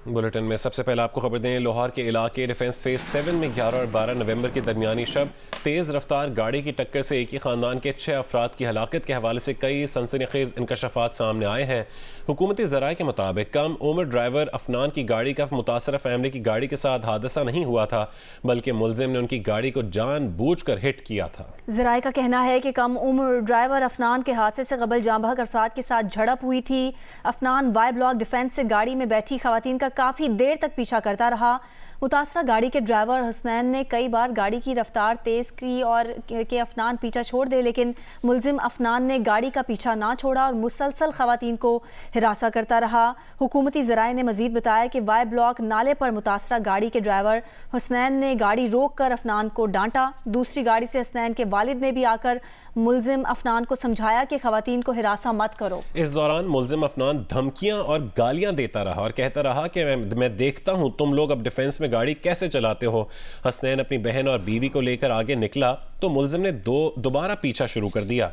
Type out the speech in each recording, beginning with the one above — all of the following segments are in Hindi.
बुलेटिन में सबसे पहले आपको खबर दें, लाहौर के इलाके डिफेंस फेज 7 में 11 और 12 नवंबर की दरमियानी शब तेज़ रफ्तार गाड़ी की टक्कर से एक ही ख़ानदान के 6 अफराद की हलाकत के हवाले से कई सनसनीखेज इंकशाफात सामने आए हैं। हुकूमती ज़राए के मुताबिक कम उम्र ड्राइवर अफनान की गाड़ी का मुतासरा फैमिली की गाड़ी के साथ हादसा नहीं हुआ था, बल्कि मुलजिम ने उनकी गाड़ी को जानबूझकर हिट किया था। ज़राए का कहना है कि कम उम्र ड्राइवर अफनान के हादसे से कबल जांबहक अफराद के साथ झड़प हुई थी। अफनान वाई ब्लॉक डिफेंस से गाड़ी में बैठी खवातीन का काफ़ी देर तक पीछा करता रहा। मुतासरा गाड़ी के ड्राइवर हसनैन ने कई बार गाड़ी की रफ्तार तेज़ की और कि अफनान पीछा छोड़ दे, लेकिन मुलजिम अफनान ने गाड़ी का पीछा ना छोड़ा और मुसलसल खवातीन को हिरासा करता रहा। हुकूमती ज़राए ने मजीद बताया कि वाई ब्लॉक नाले पर मुतासरा गाड़ी के ड्राइवर हसनैन ने गाड़ी रोक कर अफनान को डांटा। दूसरी गाड़ी से हसनैन के वालिद ने भी आकर मुलजिम अफनान को समझाया कि खवातीन को हिरासा मत करो। इस दौरान मुलजिम अफनान धमकियां और गालियां देता रहा और कहता रहा कि मैं देखता हूं तुम लोग अब डिफेंस में गाड़ी कैसे चलाते हो। हसनैन अपनी बहन और बीवी को लेकर आगे निकला तो मुलजिम ने दोबारा पीछा शुरू कर दिया।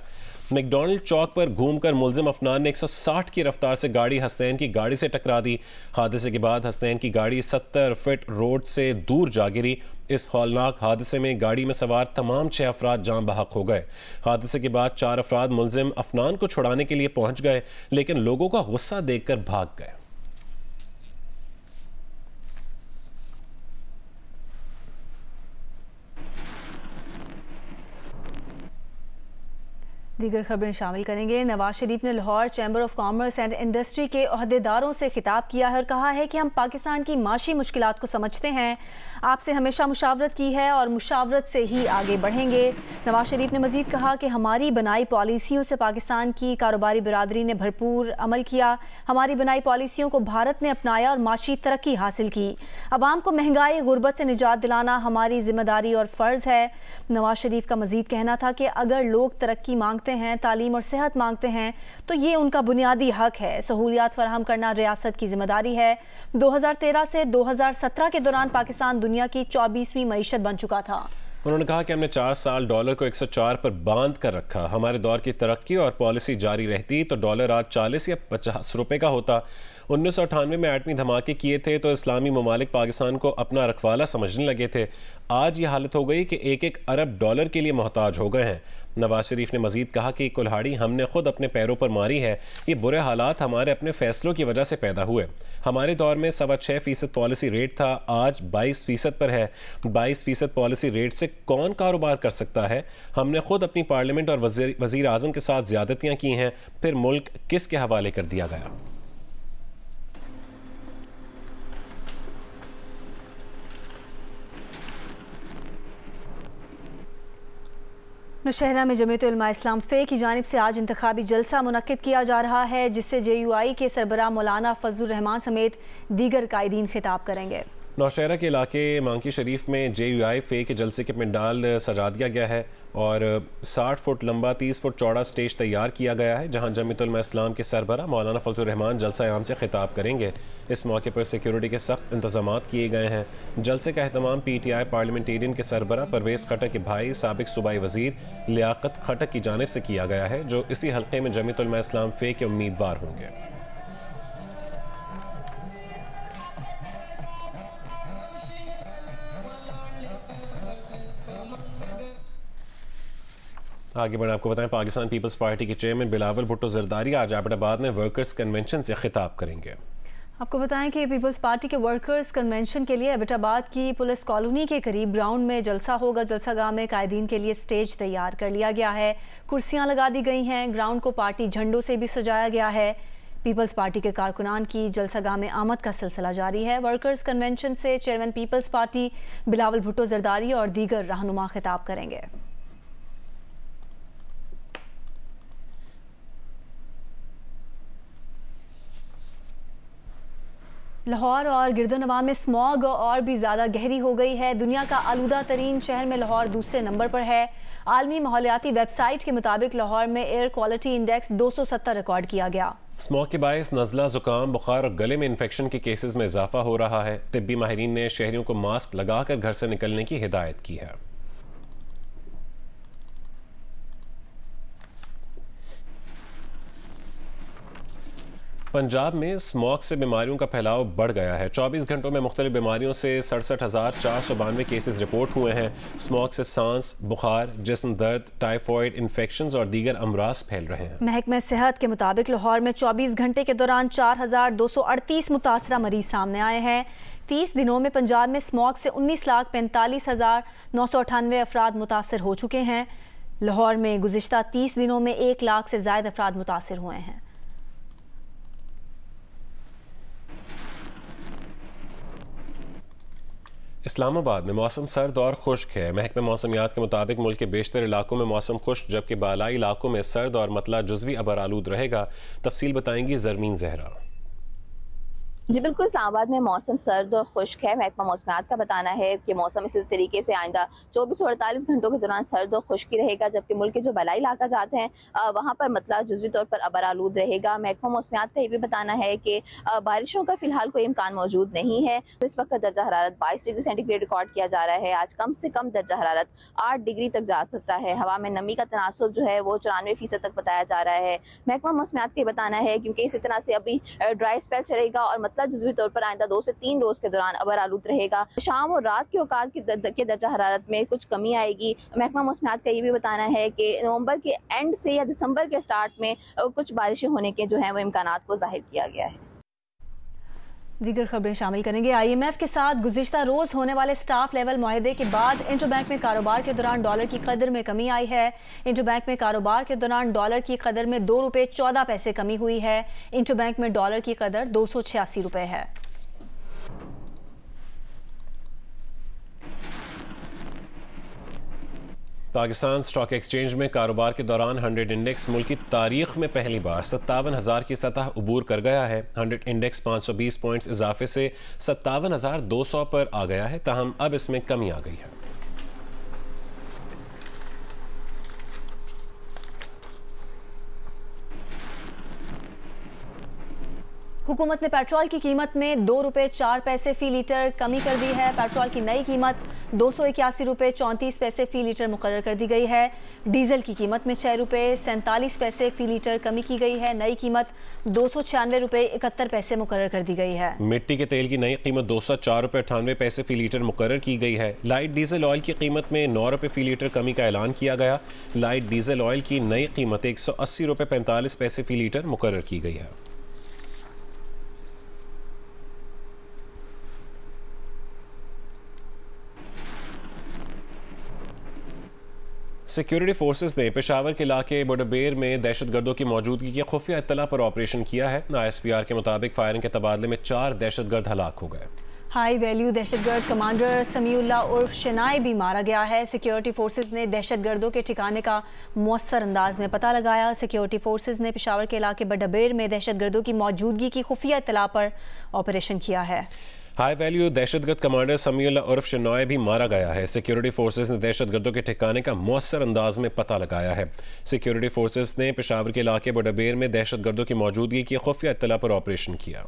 मैकडॉनल्ड चौक पर घूमकर मुलजिम अफनान ने 160 की रफ्तार से गाड़ी हसनैन की गाड़ी से टकरा दी। हादसे के बाद हसनैन की गाड़ी 70 फीट रोड से दूर जा गिरी। इस हौलनाक हादसे में गाड़ी में सवार तमाम 6 अफराद जान बहक हो गए। हादसे के बाद 4 अफराद मुलजिम अफनान को छुड़ाने के लिए पहुंच गए, लेकिन लोगों का गुस्सा देखकर भाग गए। दीगर खबरें शामिल करेंगे। नवाज शरीफ ने Lahore chamber of commerce and industry के अहदेदारों से खिताब किया है और कहा है कि हम पाकिस्तान की माशी मुश्किलात को समझते हैं, आपसे हमेशा मुशावरत की है और मुशावरत से ही आगे बढ़ेंगे। नवाज शरीफ ने मजीद कहा कि हमारी बनाई पॉलिसियों से पाकिस्तान की कारोबारी बिरादरी ने भरपूर अमल किया। हमारी बनाई पॉलिसियों को भारत ने अपनाया और माशी तरक्की हासिल की। अवाम को महंगाई गुर्बत से निजात दिलाना हमारी जिम्मेदारी और फ़र्ज़ है। नवाज शरीफ का मजीद कहना था कि अगर लोग तरक्की मांगते हैं, तालीम और सेहत मांगते हैं, तो ये उनका बुनियादी हक है। सहूलियात फराहम करना रियासत की जिम्मेदारी है। 2013 से 2017 के दौरान पाकिस्तान दुनिया की 24वीं मईशत बन चुका था। उन्होंने कहा कि हमने 4 साल डॉलर को 104 पर बांध कर रखा। हमारे दौर की तरक्की और पॉलिसी जारी रहती तो डॉलर आज 40 या 50 रुपए का होता। 1998 में एटमी धमाके किए थे तो इस्लामी ममालिक पाकिस्तान को अपना रखवाला समझने लगे थे। आज ये हालत हो गई कि 1-1 अरब डॉलर के लिए मोहताज हो गए हैं। नवाज शरीफ ने मजीद कहा कि कुल्हाड़ी हमने खुद अपने पैरों पर मारी है। ये बुरे हालात हमारे अपने फैसलों की वजह से पैदा हुए। हमारे दौर में 6.25% पॉलिसी रेट था, आज 22% पर है। 22% पॉलिसी रेट से कौन कारोबार कर सकता है? हमने खुद अपनी पार्लियामेंट और वजीर आजम के साथ ज्यादतियां की हैं, फिर मुल्क किसके हवाले कर दिया गया? नौशहरा में जमीयत उलमा इस्लाम फ़े की जानिब से आज इंतखाबी जलसा मुनक्किद किया जा रहा है, जिससे JUI के सरबराह मौलाना फजलुर रहमान समेत दीगर कायदीन खिताब करेंगे। नौशहरा के इलाके मांकी शरीफ में JUI फ़े के जलसे के पंडाल सजा दिया गया है और 60 फुट लंबा 30 फुट चौड़ा स्टेज तैयार किया गया है, जहां जमीयत उलमा इस्लाम के सरबराह मौलाना फजलुर रहमान जलसा आम से खिताब करेंगे। इस मौके पर सिक्योरिटी के सख्त इंतजाम किए गए हैं। जलसे का एहतमाम PTI पार्लियामेंटेरियन के सरबराह परवेज़ खटक के भाई साबिक सूबाई वज़ीर लियाकत खटक की जानिब से किया गया है, जो इसी हल्के में जमीयत उलमा इस्लाम फ़े के उम्मीदवार होंगे। आगे बढ़े आपको बताएं, पाकिस्तान पीपल्स पार्टी के चेयरमैन बिलावल भुट्टो जरदारी आज एबटाबाद में वर्कर्स कन्वेंशन से खिताब करेंगे। आपको बताएं कि पीपल्स पार्टी के वर्कर्स कन्वेंशन के लिए एबटाबाद की पुलिस कॉलोनी के करीब ग्राउंड में जलसा होगा। जलसागाह में कायदीन के लिए स्टेज तैयार कर लिया गया है, कुर्सियां लगा दी गई हैं, ग्राउंड को पार्टी झंडों से भी सजाया गया है। पीपल्स पार्टी के कारकुनान की जलसागाह में आमद का सिलसिला जारी है। वर्कर्स कन्वेंशन से chairman People's Party Bilawal Bhutto Zardari और दीगर रहनुमा खिताब करेंगे। लाहौर और गिरदोनवा में स्मॉग और भी ज़्यादा गहरी हो गई है। दुनिया का आलूदा तरीन शहर में लाहौर दूसरे नंबर पर है। आलमी माहौलियाती वेबसाइट के मुताबिक लाहौर में एयर क्वालिटी इंडेक्स 270 रिकॉर्ड किया गया। स्मॉग के बायस नज़ला, जुकाम, बुखार और गले में इन्फेक्शन के केसेस में इजाफा हो रहा है। तिब्बी माहिरीन ने शहरियों को मास्क लगाकर घर से निकलने की हिदायत की है। पंजाब में स्मॉग से बीमारियों का फैलाव बढ़ गया है। 24 घंटों में मुख्तलिफ बीमारियों से 67,492 केसेस रिपोर्ट हुए हैं। स्मॉग से सांस, बुखार, जिस्म दर्द, टाइफॉइड इन्फेक्शंस और दीगर अमराज फैल रहे हैं। महकमा सेहत के मुताबिक लाहौर में 24 घंटे के दौरान 4,238 मुतासरा मरीज सामने आए हैं। 30 दिनों में पंजाब में स्मॉग से 19,45,998 अफराद मुतासर हो चुके हैं। लाहौर में गुज़िश्ता 30 दिनों में 1 लाख से ज़ायद अफराद मुतासर हुए हैं। इस्लामाबाद में मौसम सर्द और खुश्क है। महकमा मौसमियात के मुताबिक मुल्क के बेशतर इलाकों में मौसम खुश्क, जबकि बालाई इलाकों में सर्द और मतला जुज़वी अबरालूद रहेगा। तफसील बताएंगी ज़रमीन ज़हरा। जी बिल्कुल, इस्लामाबाद में मौसम सर्द और खुश्क है। महकमा मौसमियात का बताना है कि मौसम इसी तरीके से आइंदा 24 और 48 घंटों के दौरान सर्द और खुश्क रहेगा, जबकि मुल्क के जो बलाई इलाका जाते हैं वहाँ पर मतलब जुज़वी तौर पर अबरालूद रहेगा। महकमा मौसमियात का ये भी बताना है कि बारिशों का फिलहाल कोई इम्कान मौजूद नहीं है। तो इस वक्त दर्जा हरारत 22 डिग्री सेंटीग्रेड रिकॉर्ड किया जा रहा है। आज कम से कम दर्जा हरारत 8 डिग्री तक जा सकता है। हवा में नमी का तनासुब जो है वो 94% तक बताया जा रहा है। महकमा मौसमियात का बताना है क्योंकि इसी तरह से अभी ड्राई स्पेल चलेगा और मतलब जुज़वी तौर पर आइंदा 2 से 3 रोज के दौरान अबरालूद रहेगा। शाम और रात के औकात के दर्जा हरारत में कुछ कमी आएगी। महकमा मौसमियात का ये भी बताना है कि नवंबर के एंड से या दिसंबर के स्टार्ट में कुछ बारिशें होने के जो है वो इम्कानात को जाहिर किया गया है। दीगर खबरें शामिल करेंगे। IMF के साथ गुज़िश्ता रोज़ होने वाले स्टाफ लेवल मुआहदे के बाद इंटरबैंक में कारोबार के दौरान डॉलर की कदर में कमी आई है। इंटरबैंक में कारोबार के दौरान डॉलर की कदर में 2 रुपये 14 पैसे कमी हुई है। इंटरबैंक में डॉलर की कदर 286 रुपये है। पाकिस्तान स्टॉक एक्सचेंज में कारोबार के दौरान 100 इंडेक्स मुल्क की तारीख में पहली बार 57,000 की सतह अबूर कर गया है। 100 इंडेक्स 520 पॉइंट्स इजाफे से 57,200 पर आ गया है, ताहम अब इसमें कमी आ गई है। हुकूमत ने पेट्रोल की कीमत में 2 रुपये 4 पैसे फी लीटर कमी कर दी है। पेट्रोल की नई कीमत 281 रुपये 34 पैसे फी लीटर मुकर्रर कर दी गई है। डीजल की कीमत में 6 रुपये 47 पैसे फी लीटर कमी की गई है। नई कीमत 296 रुपये 71 पैसे मुकर्रर कर दी गई है। मिट्टी के तेल की नई कीमत 204 रुपये 98 पैसे फी लीटर मुकर्रर की गई है। लाइट डीजल ऑयल की कीमत में 9 रुपये फी लीटर कमी का ऐलान किया गया। लाइट डीजल ऑयल की नई कीमत 180 रुपये 45 पैसे फी लीटर मुकर्रर की गई है। सिक्योरिटी फोर्सेस ने पेशावर के इलाके बुडबेर में दहशतगर्दों की मौजूदगी की खुफिया इत्तला पर ऑपरेशन किया है। ISPR के मुताबिक फायरिंग के तबादले में 4 दहशतगर्द हलाक हो गए। हाई वैल्यू दहशतगर्द कमांडर समीउल्लाह उर्फ शनाई भी मारा गया है। सिक्योरिटी फोर्सेस ने दहशतगर्दों के ठिकाने का मौसर अंदाज में पता लगाया। सिक्योरिटी फोर्सेस ने पेशावर के इलाके बुडबेर में दहशतगर्दों की मौजूदगी की खुफिया इत्तला पर ऑपरेशन किया है। हाई वैल्यू दहशतगर्द कमांडर समीउल्लाह उर्फ शनाई भी मारा गया है। सिक्योरिटी फोर्सेस ने दहशतगर्दों के ठिकाने का मौसर अंदाज में पता लगाया है। सिक्योरिटी फोर्सेस ने पेशावर के इलाके बुडबेर में दहशतगर्दों की मौजूदगी की खुफिया इत्तला पर ऑपरेशन किया।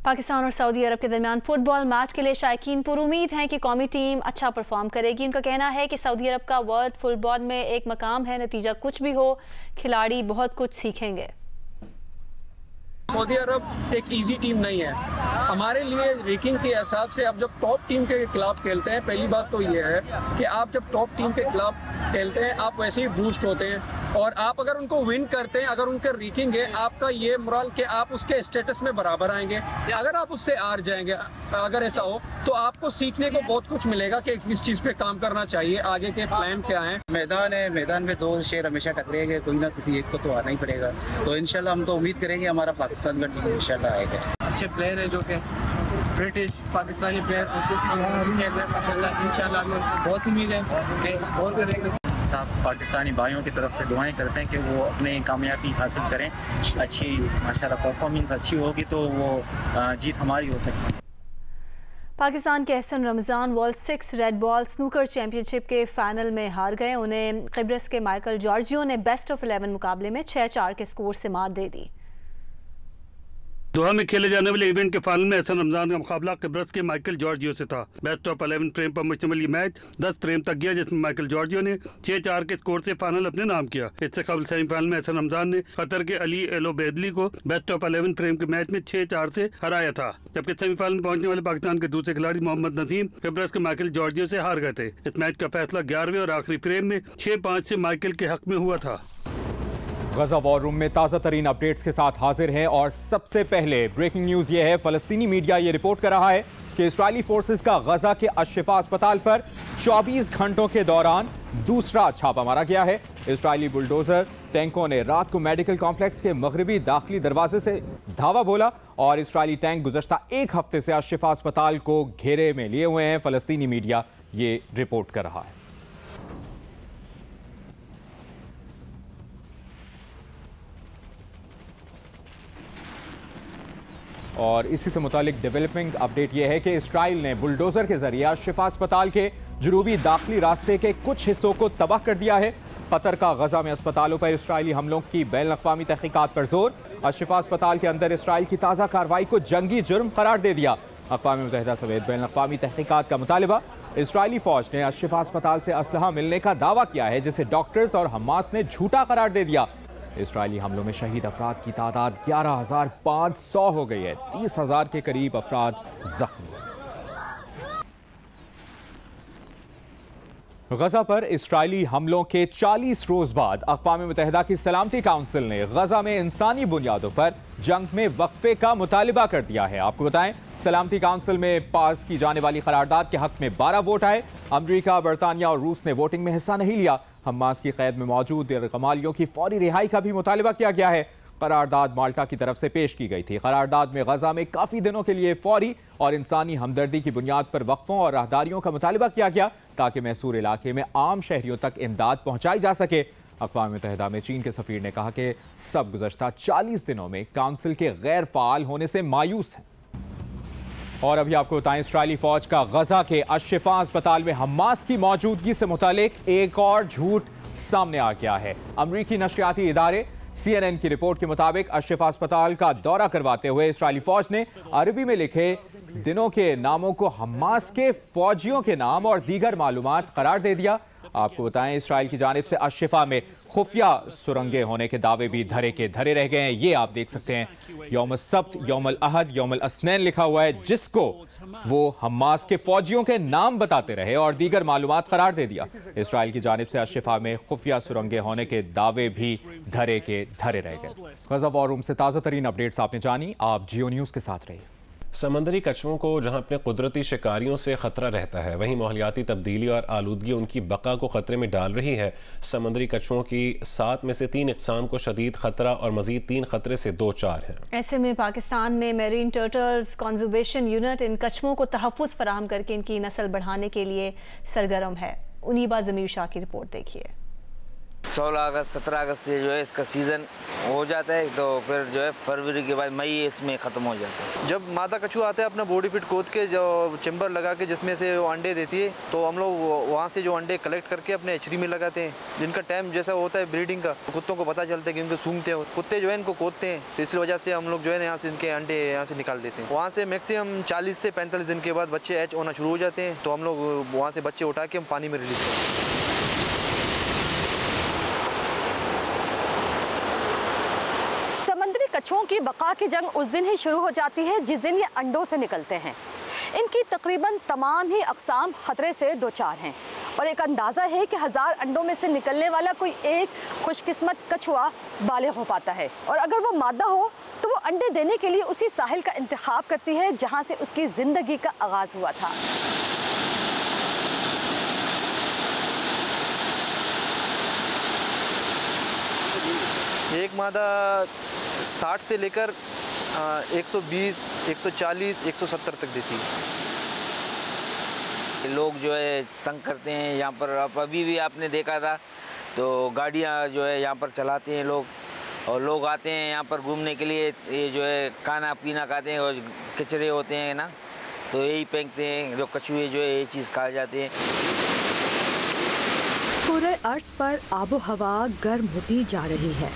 पाकिस्तान और सऊदी अरब के दरमियान फुटबॉल मैच के लिए शायकीन पुरुमीद हैं कि कौमी टीम अच्छा परफॉर्म करेगी। उनका कहना है कि सऊदी अरब का वर्ल्ड फुटबॉल में एक मकाम है, नतीजा कुछ भी हो खिलाड़ी बहुत कुछ सीखेंगे। सऊदी अरब एक इजी टीम नहीं है हमारे लिए। रैंकिंग के हिसाब से आप जब टॉप टीम के खिलाफ खेलते हैं, पहली बात तो ये है कि आप जब टॉप टीम के खिलाफ खेलते हैं आप वैसे ही बूस्ट होते हैं, और आप अगर उनको विन करते हैं, अगर उनके रैंकिंग है, आपका ये मोरल कि आप उसके स्टेटस में बराबर आएंगे। अगर आप उससे हार जाएंगे, अगर ऐसा हो तो आपको सीखने को बहुत कुछ मिलेगा कि किस चीज़ पे काम करना चाहिए, आगे के प्लान क्या हैं। मैदान है, मैदान में 2 शेर हमेशा टकरेंगे, कोई ना किसी एक को तो आना ही पड़ेगा। तो इंशाल्लाह हम तो उम्मीद करेंगे हमारा पाकिस्तान का टीम इंशाल्लाह आएगा। अच्छे प्लेयर है जो कि ब्रिटिश पाकिस्तानी प्लेयर माशाल्लाह, इंशाल्लाह हमें उनसे बहुत उम्मीद है कि स्कोर करेंगे। पाकिस्तानी भाइयों की तरफ से दुआएं करते हैं कि वो अपने कामयाबी हासिल करें। अच्छी माशाल्लाह परफॉर्मेंस अच्छी होगी तो वो जीत हमारी हो सकती है। पाकिस्तान के Ehsan Ramzan world 6 red ball snooker championship के फाइनल में हार गए। उन्हें किब्रस के माइकल जॉर्जियो ने बेस्ट ऑफ 11 मुकाबले में 6-4 के स्कोर से मात दे दी। दोहा में खेले जाने वाले इवेंट के फाइनल में एहसन रमजान का मुकाबला किब्रस के माइकल जॉर्जियो से था। बेस्ट ऑफ 11 फ्रेम पर मुश्तमिल ये मैच 10 फ्रेम तक गया, जिसमें माइकल जॉर्जियो ने 6-4 के स्कोर से फाइनल अपने नाम किया। इससे कबल सेमीफाइनल में एहसन रमजान ने कतर के अली एलोबेदली को बेस्ट ऑफ 11 फ्रेम के मैच में 6-4 से हराया था, जबकि सेमीफाइनल में पहुंचने वाले पाकिस्तान के दूसरे खिलाड़ी मोहम्मद नसीम किब्रस के माइकल जॉर्जियो से हार गए थे। इस मैच का फैसला 11वें और आखिरी फ्रेम में 6-5 से माइकल के हक में हुआ था। गजा वॉर रूम में ताज़ा तरीन अपडेट्स के साथ हाजिर हैं और सबसे पहले ब्रेकिंग न्यूज़ ये है, फ़लस्तीनी मीडिया ये रिपोर्ट कर रहा है कि इस्राइली फोर्सेस का गजा के अश-शिफा अस्पताल पर 24 घंटों के दौरान दूसरा छापा मारा गया है। इस्राइली बुलडोजर टैंकों ने रात को मेडिकल कॉम्प्लेक्स के मगरबी दाखिली दरवाजे से धावा बोला और इस्राइली टैंक गुज़श्ता एक हफ्ते से अश-शिफा अस्पताल को घेरे में लिए हुए हैं। फ़लस्तीनी मीडिया ये रिपोर्ट कर रहा है। और इसी से मुतालिक डेवलपिंग अपडेट यह है कि इसराइल ने बुलडोजर के जरिए अश-शिफा अस्पताल के जुनूबी दाखिली रास्ते के कुछ हिस्सों को तबाह कर दिया है। कतर का गजा में अस्पतालों पर इसराइली हमलों की बैनुल-अक़वामी तहक़ीक़ात पर जोर। अश-शिफा अस्पताल के अंदर इसराइल की ताज़ा कार्रवाई को जंगी जुर्म करार दे दिया। अक़वाम मुत्तहिदा समेत बैनुल-अक़वामी तहक़ीक़ात का मुतालिबा। इसराइली फौज ने अश-शिफा अस्पताल से असलहा मिलने का दावा किया है, जिसे डॉक्टर्स और हमास ने झूठा करार दे दिया। इसराइली हमलों में शहीद अफराद की तादाद 11,500 हो गई है। 30,000 के करीब अफराद जख्मी। गजा पर इसराइली हमलों के 40 रोज बाद अक़वाम मुत्तहिदा की सलामती काउंसिल ने गजा में इंसानी बुनियादों पर जंग में वक्फे का मुतालिबा कर दिया है। आपको बताएं, सलामती काउंसिल में पास की जाने वाली करारदाद के हक में 12 वोट आए। अमरीका, बरतानिया और रूस ने वोटिंग में हिस्सा नहीं लिया। हमास की कैद में मौजूद गमालियों की फौरी रिहाई का भी मुतालिबा किया गया है। करारदाद माल्टा की तरफ से पेश की गई थी। करारदाद में गजा में काफ़ी दिनों के लिए फौरी और इंसानी हमदर्दी की बुनियाद पर वक्फों और राहदारियों का मुतालिबा किया गया, ताकि मैसूर इलाके में आम शहरियों तक इमदाद पहुँचाई जा सके। अक़वाम मुत्तहिदा में चीन के सफ़ीर ने कहा कि सब गुज़श्ता 40 दिनों में काउंसिल के गैर फ़ाल होने से मायूस हैं। और अभी आपको बताएं, इसराइली फौज का गजा के अश-शिफा अस्पताल में हमास की मौजूदगी से मुतालिक एक और झूठ सामने आ गया है। अमरीकी नशरियाती इदारे CNN की रिपोर्ट के मुताबिक अश-शिफा अस्पताल का दौरा करवाते हुए इसराइली फौज ने अरबी में लिखे दिनों के नामों को हमास के फौजियों के नाम और दीगर मालूमात करार दे दिया। आपको बताएं, इसराइल की जानिब से अश-शिफा में खुफिया सुरंगें होने के दावे भी धरे के धरे रह गए हैं। ये आप देख सकते हैं, यौम सब्त, यौम अहद, यौम अस्नैन लिखा हुआ है, जिसको वो हमास के फौजियों के नाम बताते रहे और दीगर मालूमात करार दे दिया। इसराइल की जानिब से अश-शिफा में खुफिया सुरंगें होने के दावे भी धरे के धरे रह गए। गजा वॉर रूम से ताज़ा तरीन अपडेट्स आपने जानी। आप जियो न्यूज़ के साथ रहिए। समंदरी कछुओं को जहां अपने कुदरती शिकारियों से खतरा रहता है, वहीं माहौलियाती तब्दीली और आलूदगी उनकी बका को खतरे में डाल रही है। समंदरी कछुओं की 7 में से 3 इकसाम को शदीद खतरा और मजीद 3 खतरे से 2-4 हैं। ऐसे में पाकिस्तान में marine turtles conservation unit in कछुओं को तहफ़्फ़ुज़ फराहम करके इनकी नस्ल बढ़ाने के लिए सरगर्म है। उनीबा ज़मीर शाह की रिपोर्ट देखिए। 16 अगस्त 17 अगस्त से जो है इसका सीज़न हो जाता है, तो फिर जो है फरवरी के बाद मई इसमें ख़त्म हो जाता है। जब मादा कछुआ आता है अपना बॉडी फिट खोद के जो चैम्बर लगा के जिसमें से वो अंडे देती है, तो हम लोग वहाँ से जो अंडे कलेक्ट करके अपने एचरी में लगाते हैं। जिनका टाइम जैसा होता है ब्रीडिंग का, तो कुत्तों को पता चलता है कि उनको सूंघते हैं, कुत्ते जो है इनको खोदते हैं, तो इस वजह से हम लोग जो है यहाँ से इनके अंडे यहाँ से निकाल देते हैं। वहाँ से मैक्सिमम 40 से 45 दिन के बाद बच्चे हैच होना शुरू हो जाते हैं, तो हम लोग वहाँ से बच्चे उठा के हम पानी में रिलीज़ करते हैं। कछुओं की बका की जंग उस दिन ही शुरू हो जाती है जिस दिन ये अंडों से निकलते हैं। इनकी तकरीबन तमाम ही अक़साम ख़तरे से 2-4 हैं और एक अंदाज़ा है कि 1000 अंडों में से निकलने वाला कोई एक खुशकिस्मत कछुआ बालिग़ हो पाता है, और अगर वो मादा हो तो वो अंडे देने के लिए उसी साहिल का इंतखाब करती है जहाँ से उसकी ज़िंदगी का आगाज़ हुआ था। एक मादा 60 से लेकर 120, 140, 170 तक देती है। लोग जो है तंग करते हैं यहाँ पर। अभी भी आपने देखा था, तो गाड़ियाँ जो है यहाँ पर चलाते हैं लोग, और लोग आते हैं यहाँ पर घूमने के लिए। ये जो है खाना पीना खाते हैं और कचरे होते हैं ना, तो यही फेंकते हैं। जो कछुए जो है ये चीज़ खाए जाते हैं। पूरे अर्ज पर आबो हवा गर्म होती जा रही है।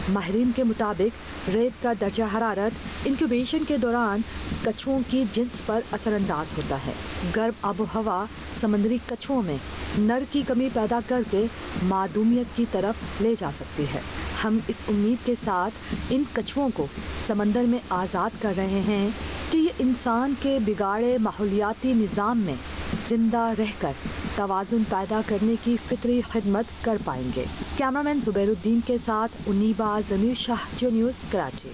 माहिरीन के मुताबिक रेत का दर्जा हरारत इंक्यूबेशन के दौरान कछुओं की जिन्स पर असरअंदाज होता है। गर्म आबो हवा समंदरी कछुओं में नर की कमी पैदा करके मादूमियत की तरफ ले जा सकती है। हम इस उम्मीद के साथ इन कछुओं को समंदर में आज़ाद कर रहे हैं कि ये इंसान के बिगाड़े माहौलियाती निज़ाम में जिंदा रहकर तवाज़ुन पैदा करने की फितरी खिदमत कर पाएंगे। कैमरामैन जुबैरुद्दीन के साथ उन्नीबा ज़मीर शाह, जो न्यूज़, कराची।